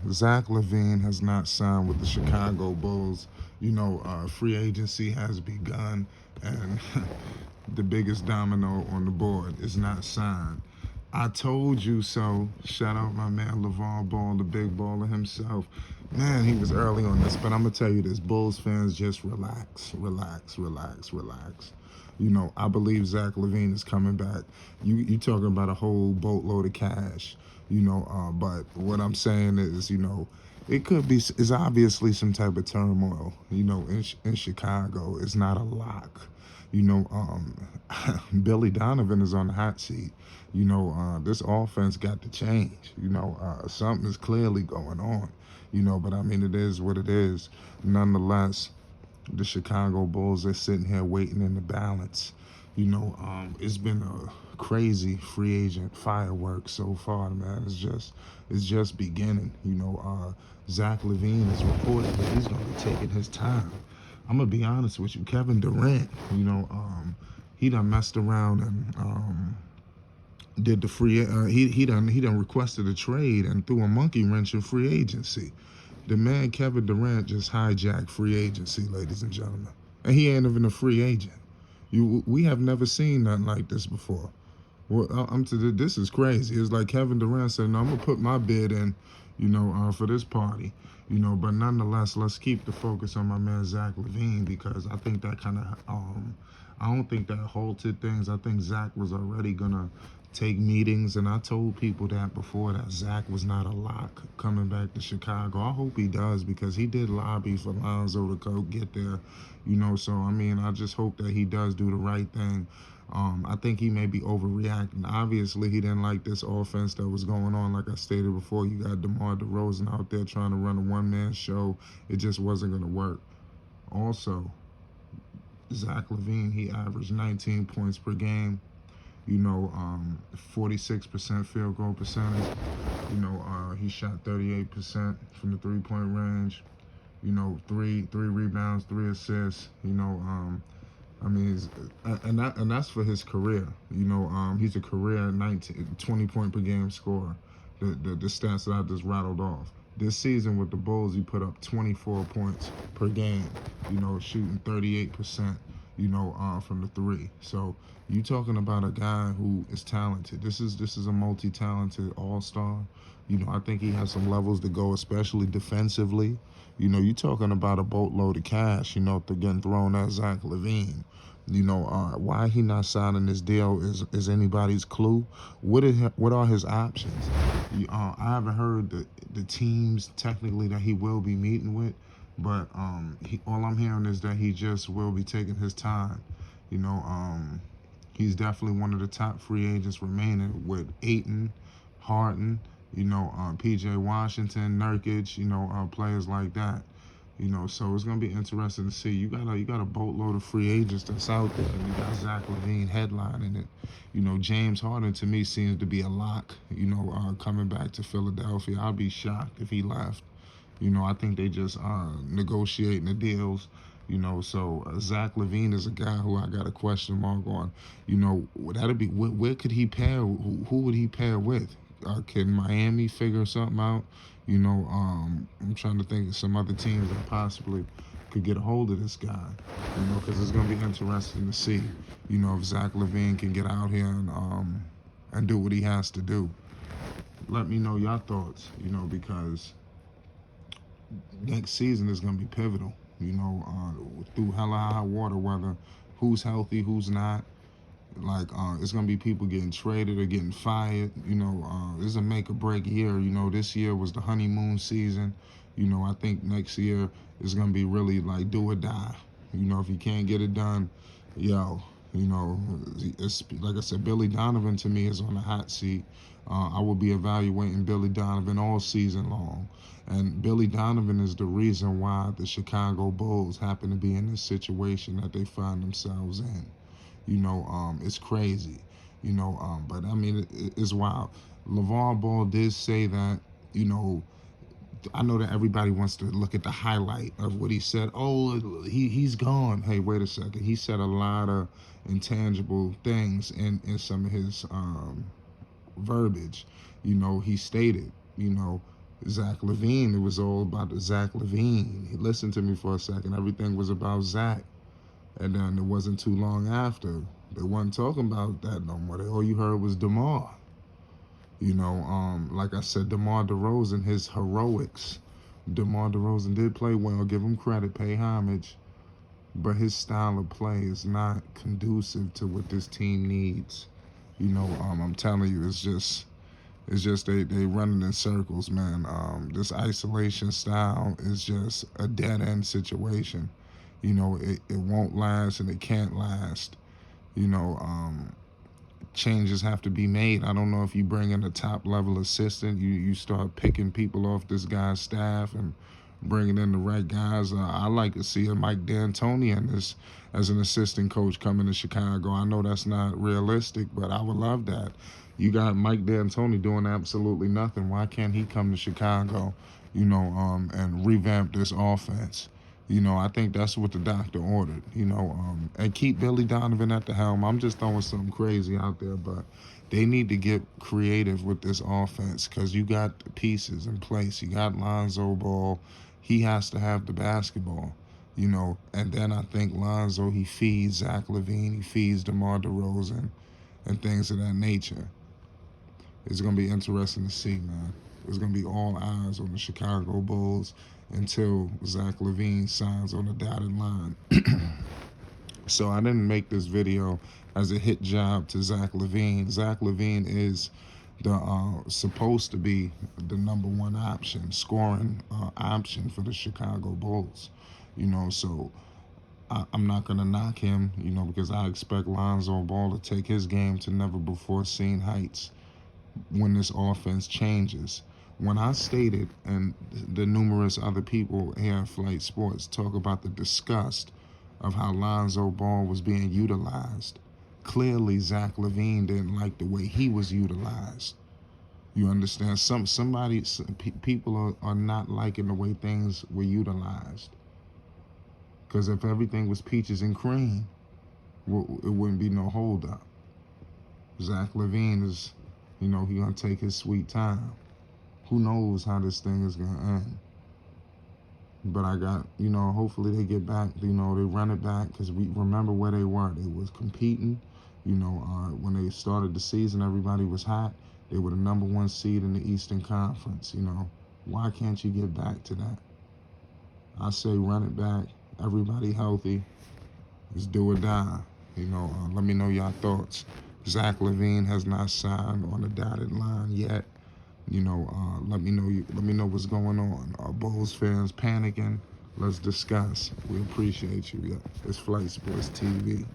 Zach Lavine has not signed with the Chicago Bulls. Free agency has begun, and the biggest domino on the board is not signed. I told you so. Shout out my man LeVar Ball, the big baller himself. Man, he was early on this, but I'm gonna tell you this: Bulls fans, just relax, relax, relax, relax. I believe Zach Lavine is coming back. You talking about a whole boatload of cash, but what I'm saying is, it could be is obviously some type of turmoil, in Chicago. It's not a lock. Billy Donovan is on the hot seat. This offense got to change. Something is clearly going on. But I mean, it is what it is. Nonetheless, the Chicago Bulls are sitting here waiting in the balance. It's been a crazy free agent fireworks so far, man. It's just beginning. Zach Lavine is reported that he's going to be taking his time. I'm gonna be honest with you, Kevin Durant. He done messed around and did the free. He done requested a trade and threw a monkey wrench in free agency. The man Kevin Durant just hijacked free agency, ladies and gentlemen, and he ain't even a free agent. We have never seen nothing like this before. Well, this is crazy. It's like Kevin Durant said, "No, I'm gonna put my bid in, for this party." But nonetheless, let's keep the focus on my man Zach Lavine because I think that I don't think that halted things. I think Zach was already gonna take meetings, and I told people that before that Zach was not a lock coming back to Chicago. I hope he does because he did lobby for Lonzo to go get there, So I mean, I just hope that he does do the right thing. I think he may be overreacting. Obviously, he didn't like this offense that was going on. Like I stated before, you got DeMar DeRozan out there trying to run a one-man show. It just wasn't going to work. Also, Zach Lavine, he averaged 19 points per game. 46% field goal percentage. He shot 38% from the three-point range. Three rebounds, 3 assists. I mean, and that's for his career. He's a career 20 point per game scorer. The stats that I just rattled off. This season with the Bulls, he put up 24 points per game. Shooting 38%. From the three. So you talking about a guy who is talented. This is a multi-talented all-star. I think he has some levels to go, especially defensively. You talking about a boatload of cash. To getting thrown at Zach Lavine. Why he not signing this deal is anybody's clue. What are his options? I haven't heard the teams technically that he will be meeting with, but all I'm hearing is that he just will be taking his time. You know, he's definitely one of the top free agents remaining with Ayton, Harden, P.J. Washington, Nurkic, players like that. So it's gonna be interesting to see. You got a boatload of free agents that's out there, and you got Zach Lavine headlining it. James Harden to me seems to be a lock. Coming back to Philadelphia, I'd be shocked if he left. I think they just negotiating the deals. So Zach Lavine is a guy who I got a question mark on. That'd be where could he pair? Who would he pair with? Can Miami figure something out? I'm trying to think of some other teams that possibly could get a hold of this guy. Because it's gonna be interesting to see. If Zach Lavine can get out here and do what he has to do. Let me know your thoughts. Because next season is going to be pivotal. Through hella high water, whether who's healthy, who's not. Like, it's going to be people getting traded or getting fired. This is a make or break year. This year was the honeymoon season. I think next year is going to be really like do or die. If you can't get it done, yo, it's like I said, Billy Donovan to me is on the hot seat. I will be evaluating Billy Donovan all season long. And Billy Donovan is the reason why the Chicago Bulls happen to be in this situation that they find themselves in. It's crazy. But I mean, it's wild. LeVar Ball did say that, I know that everybody wants to look at the highlight of what he said. Oh, he's gone. Hey, wait a second. He said a lot of intangible things in some of his verbiage. He stated, Zach Lavine, it was all about the Zach Lavine. He listened to me for a second. Everything was about Zach. And then it wasn't too long after. They wasn't talking about that no more. All you heard was DeMar. Like I said, DeMar DeRozan, his heroics. DeMar DeRozan did play well. Give him credit, pay homage. But his style of play is not conducive to what this team needs. I'm telling you, it's just they running in circles, man. This isolation style is just a dead end situation. It won't last and it can't last. You know, changes have to be made. I don't know if you bring in a top level assistant, you start picking people off this guy's staff and bringing in the right guys. I like to see a Mike D'Antoni in this as an assistant coach coming to Chicago. I know that's not realistic, but I would love that. You got Mike D'Antoni doing absolutely nothing. Why can't he come to Chicago, and revamp this offense? I think that's what the doctor ordered, and keep Billy Donovan at the helm. I'm just throwing something crazy out there, but they need to get creative with this offense because you got the pieces in place. You got Lonzo Ball. He has to have the basketball, and then I think Lonzo, he feeds Zach Lavine, he feeds DeMar DeRozan, and things of that nature. It's going to be interesting to see, man. It's going to be all eyes on the Chicago Bulls until Zach Lavine signs on the dotted line. So I didn't make this video as a hit job to Zach Lavine. Zach Lavine is the supposed to be the number one option, scoring option for the Chicago Bulls. So I'm not going to knock him, because I expect Lonzo Ball to take his game to never before seen heights when this offense changes. When I stated, and the numerous other people here at Flight Sports talk about the disgust of how Lonzo Ball was being utilized, clearly Zach Lavine didn't like the way he was utilized. You understand? People are not liking the way things were utilized. Because if everything was peaches and cream, it wouldn't be no holdup. Zach Lavine is, he gonna take his sweet time. Who knows how this thing is gonna end? But I got, hopefully they get back. They run it back because we remember where they were. They was competing. When they started the season, everybody was hot. They were the number one seed in the Eastern Conference. Why can't you get back to that? I say run it back. Everybody healthy. Let's do or die. Let me know your thoughts. Zach Lavine has not signed on the dotted line yet. Let me know what's going on. Are Bulls fans panicking? Let's discuss. We appreciate you. It's Flight Sports TV.